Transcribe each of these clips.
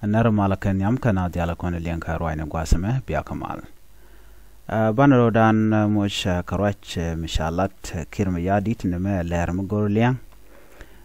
nar malakan yam kana diala kon lian ka roina gwasame biya kamal banro dan mosh karwach mishalat kirma yadit neme lerm gorlian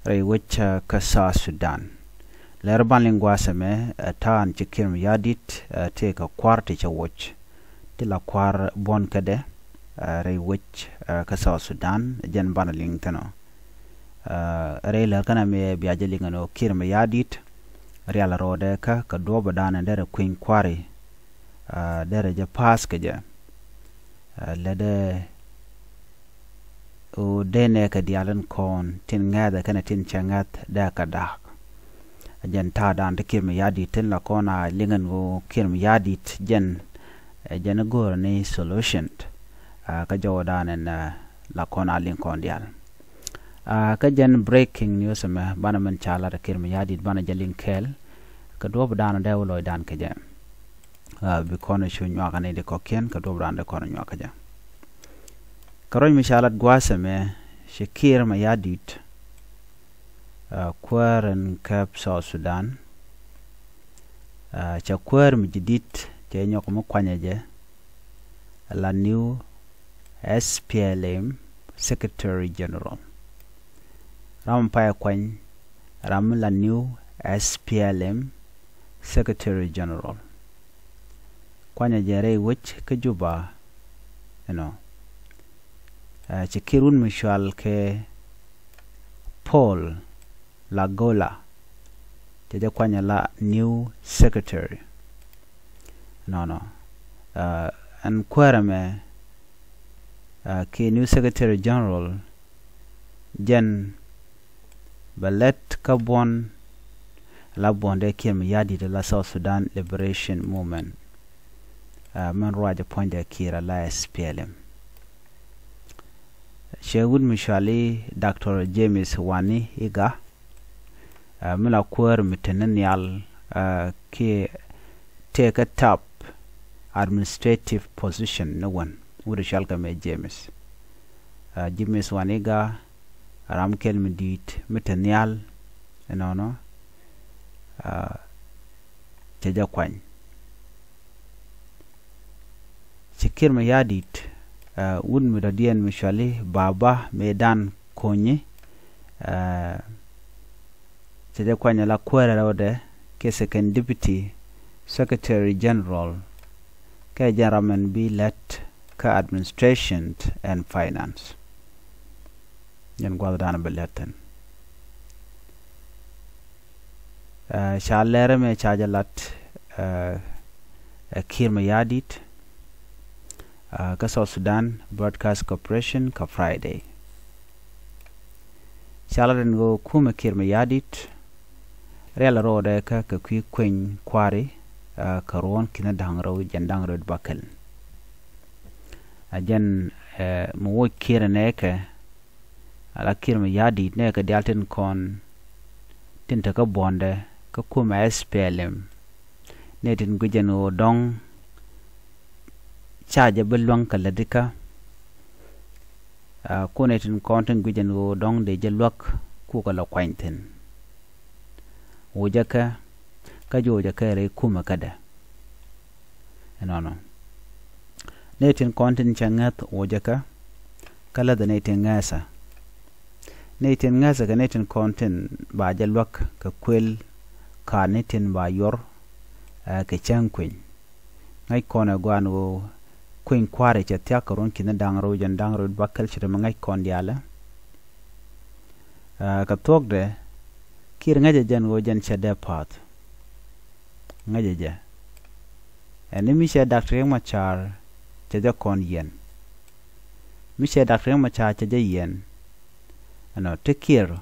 rei wich kasa Sudan lerban lingwasame tan chikirma yadit te ka kwarte chawch tila kwar bon kade rei wich kasa Sudan jen banaling tano rei lerkana me biajelingano kirma yadit Real Rode ka doba dana dere Queen Quarry dere ja pass ke ja lede o dene ka dialen kon tin ngada kana tin changat da ka da jen ta dan de kirm yadi tin la kona lingen go kirm yadi jen jen go ne solution ka jodan en la kona lin kon dial ka jen breaking news ma banaman chala da kirma yadi bana jalin kel ka dob dana de wolo dan ka je bi kono shu nywa ka ne de kokken ka dob dan de kono nywa ka je karoy mishalat gwasame shikir ma yadit kwaren kap South Sudan cha kwar mi jidit je nyoko mo kwanyeje la new SPLM Secretary General Ram Paya Kwan Ram la new SPLM Secretary General Kwanya jere which kajuba chikirun mishwal ke Paul Lagola jaja kwanya la new secretary and kwarame ke new secretary general jen Balet Kabon Labonde Kim Yadi de la South Sudan Liberation Movement Man Raja Pointe Kira la SPLM Shewud Mishali Dr. James Wani Iga Mila Kwar Mitenenial Ki take a top administrative position no one would shalka me James James Waniga Ramkel medit metanial jaja kwany chikir me yadit wud midadien mishali baba medan konye jaja kwany la kwere rawde ke second deputy secretary general ke jaramen bi let ka administration and finance yen gwadana beletten shalere me chajalat kirma yadit ka South Sudan Broadcast Corporation ka Friday shalaren go kuma kirma yadit real rode ka kwi kwen kwari ka ron kina dangro jandang rod bakal ajen mo kirane ka ala kirma yadi ne ka dialten kon tinta ka bonde ka kuma SPLM ne tin gujen o dong chaje belwang ka ladika ko ne tin konten gujen o dong de jelwak ku ka la kwainten wojaka ka joja ka re kuma kada ne tin konten changat wojaka kala da ne tin ngasa Netin ngasa ka netin konten ba jalwak ka kwel ka netin ba yor ka chankwen ngai kona gwan go kwen kware cha tya karon kina dangro jan dangro bakal chira ngai kon diala ka togde kir ngaje jan go jan cha depart ngaje ja enemi she Dr. Machar cha ja kon yen mi she Dr. Machar cha ja yen tekir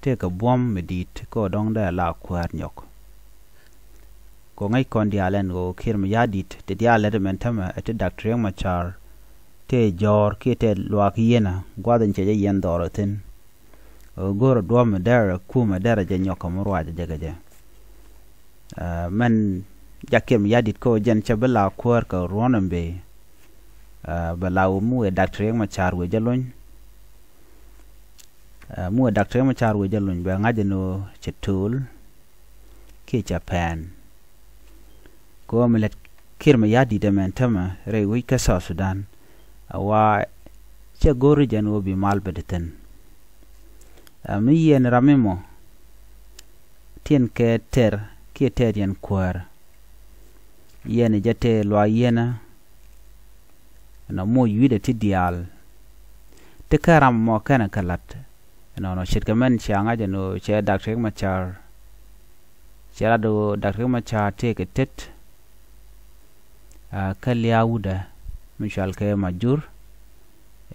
take a bomb medit ko dong da la kwar nyok ko ngai kon dialen go kirm yadit te diale de mentama at Dr. Machar te jor kite lwak yena gwaden che yen dorotin goro dwam dara kuma dara je nyok amurwa je gaje man jakim yadit ko jen che bela kwar ka ronombe balaw mu Dr. Machar we jalon mu Dr. Machar we jalun be ngajeno chetul ke Japan ko milet kirma yadi de mentama re wi ka sa Sudan wa che goru janu bi mal bedeten mi yen ramemo tien ke ter ke ter yen kwar yen jate lo yena na mo yude ti dial te karam mo kana kalat no shirkamen changa janu che Dr. Machar chera do Dr. Machar te ke tet kalyauda mishal ke majur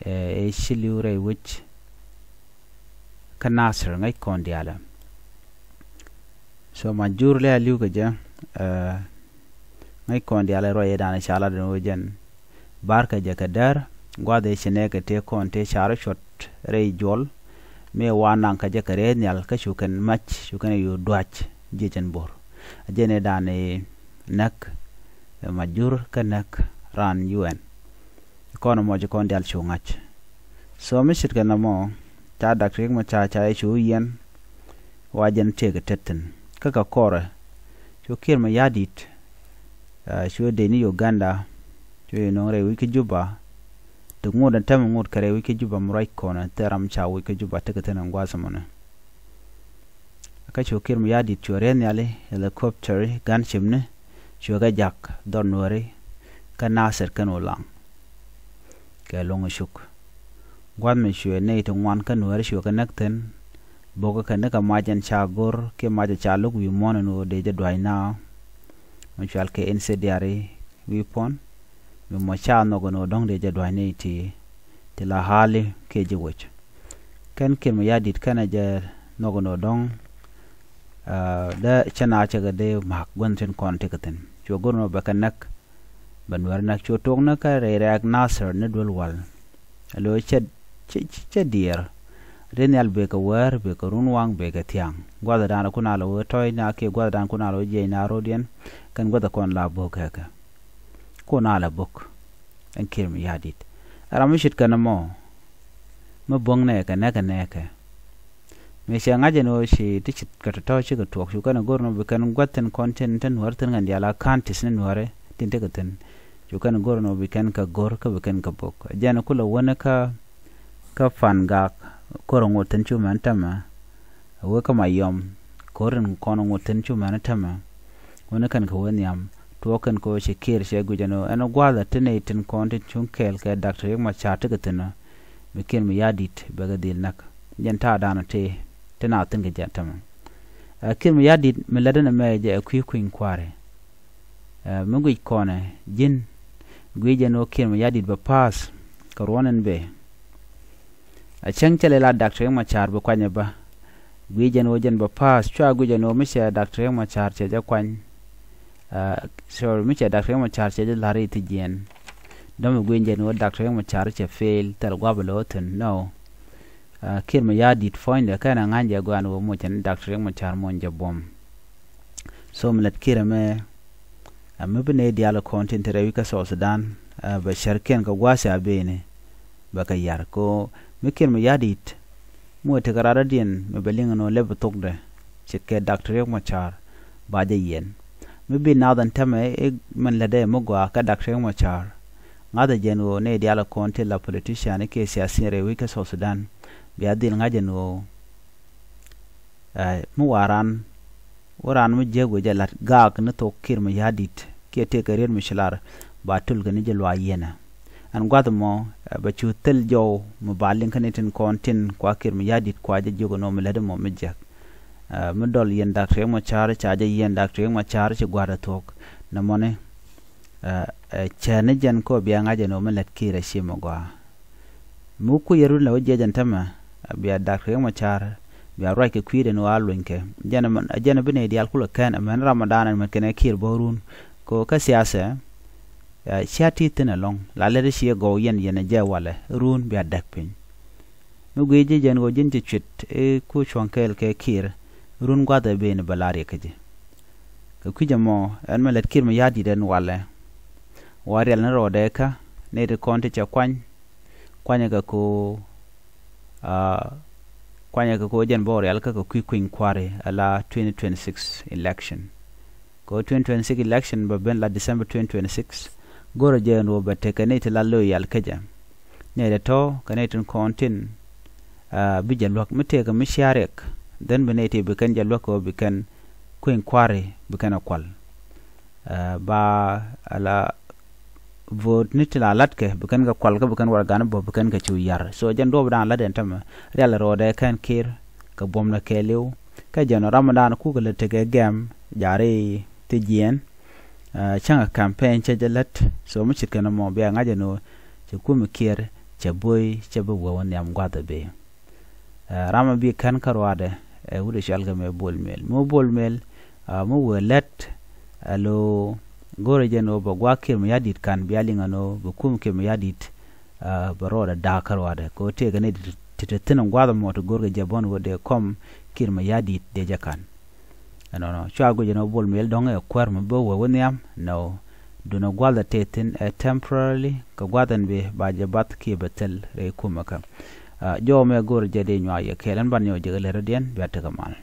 e shiliure which kanasr ngai kondiala so majur le aliu ke ja ngai kondiala ro yedana shala do jen barka jakadar gwade shine ke te konte shara shot rei jol me wanan ka jakare nyal ka shukan mach shukan yu dwach jejen bor ajene dane nak majur kanak ran UN kono mo je kon dal chungach so mishit kana mo ta Dr. Machar cha chu yen wajen tege tetten kaka kore chu kirma yadit chu de ni Uganda chu no re wiki juba to ngoda tam ngod kare wiki juba mrai kona teram cha wiki juba tegeten ngwasa mona ka chu kirma yadit chu ren yale helicopter gunship ne chuga jak donore kanasir kanolang ke long shuk gwan me shue ne to wan kanore shuga nakten boga kanaka majan chagor ke maja chaluk wi monano de jadwai na machal ke incendiary weapon me mo cha no gono dong de jadwai ne ti la hali ke jiwoch kan ke me yadit kana ja no gono dong da chana chaga de mak gonten kontekaten chogorno bakanak banwar nak chotong na ka reak nasr ne dulwal alo ched dier renal be ka war be ka runwang be ka tiang gwada dana kuna lo toy na ke gwada dan kuna lo je na rodien kan gwada kon la boka ka kuna la bok en kirm yadit aramishit kana mo bong ne ka me shanga jeno shi tichit katato shi ka tuok shukana gorno bikan gwaten content ten warten ngan diala kantis nen ware tinte katen shukana gorno bikan ka gor ka bikan ka bok jana kula wana ka fangak koro ngoten chu man tama we ka mayom koren kono ngoten chu man tama wana kan ka wanyam tuokan ko shi kir shi gujano ano gwada tene ten content chun kel ka Dr. Machar tekatena bikin mi yadit baga dil nak janta dana te tena tinga jantama kim yadit meladana meje kwin kware mungu kone jin gweje no kim yadit ba pass karwanan be a changchale la Dr. Machar ba kwanya ba gweje no jen ba pass chwa gweje no misha Dr. Machar che ja kwan so misha Dr. Machar che ja lari tijen dama gweje no Dr. Machar che fail tar gwabaloten no kirma yadit foinde kana nganja gwan wo mo chen Dr. Machar monja bom so mlet kirame amebne dialo content rewika so Sudan ba sharken ka gwasa bene baka yar ko mikirma yadit mo te garara dien me belinga no lebe tokde chike Dr. Machar baje yen mebi nadan tame man lade mogwa ka Dr. Machar ngada jeno ne dialo content la politician ke siasi rewika so Sudan biadil ngajeno mu waran mu jego jalat gak ne to kirma yadit ke te karir mishlar batul gani jelwa yena an gwadmo ba chutel jo mu balin kanetin kontin kwa kirma yadit kwa jego no melade mo mejak mu dol yen Dr. Machar chaje yen Dr. Machar che gwada tok na mone chane jan ko biya ngajeno melat kira shimo gwa mu ku yeru la wajejan tama biya Dr. Machar biya roike kwide no alwenke jana bine dial kula kan man Ramadan man kene kir borun ko ka siyasa shati tena long la le shi go yen je wala run biya dakpin no geje jan go jinti chit ku chonkel ke kir run gwada be ne balare kaje ka kujamo an malet kir ma yadi den wala warel na rodeka ne de konte cha kwanya ga ko kwanya ko jen bor yal ka ko kwin kware ala 2026 election ko 2026 election ba ben la December 2026 goro jen ro ba tekane te la lo yal kaja ne da to kanetun kontin bi jalwak mute ga misharek dan benete bikan jalwak ko bikan kwin kware bikan akwal ba ala vote nitila latke bikan ga kwal ga bikan wargan bo bikan ga chuyar so jan do dan la den tam real rode kan kir ka bomna kelew ka jan ramadan ku ga tege gam jare te jien changa campaign che jalat so mu chikana mo be ngaje no che ku mi kir che boy che bo won yam gwada be rama bi kan karwade wude shalga me bolmel mo welet alo gore jeno bo gwakir mi yadit kan bialinga no bo kum ke mi yadit baroda dakar wada ko te gane titetin gwada mo to gorge jabon wode kom kir mi yadit de jakan no chago jeno bol mel donga kwar mo bo woniam no do no gwada tetin temporarily ko gwadan be ba jabat ke betel re kumaka jo me gore jede nywa ye kelen ban yo jegale redien biata kamal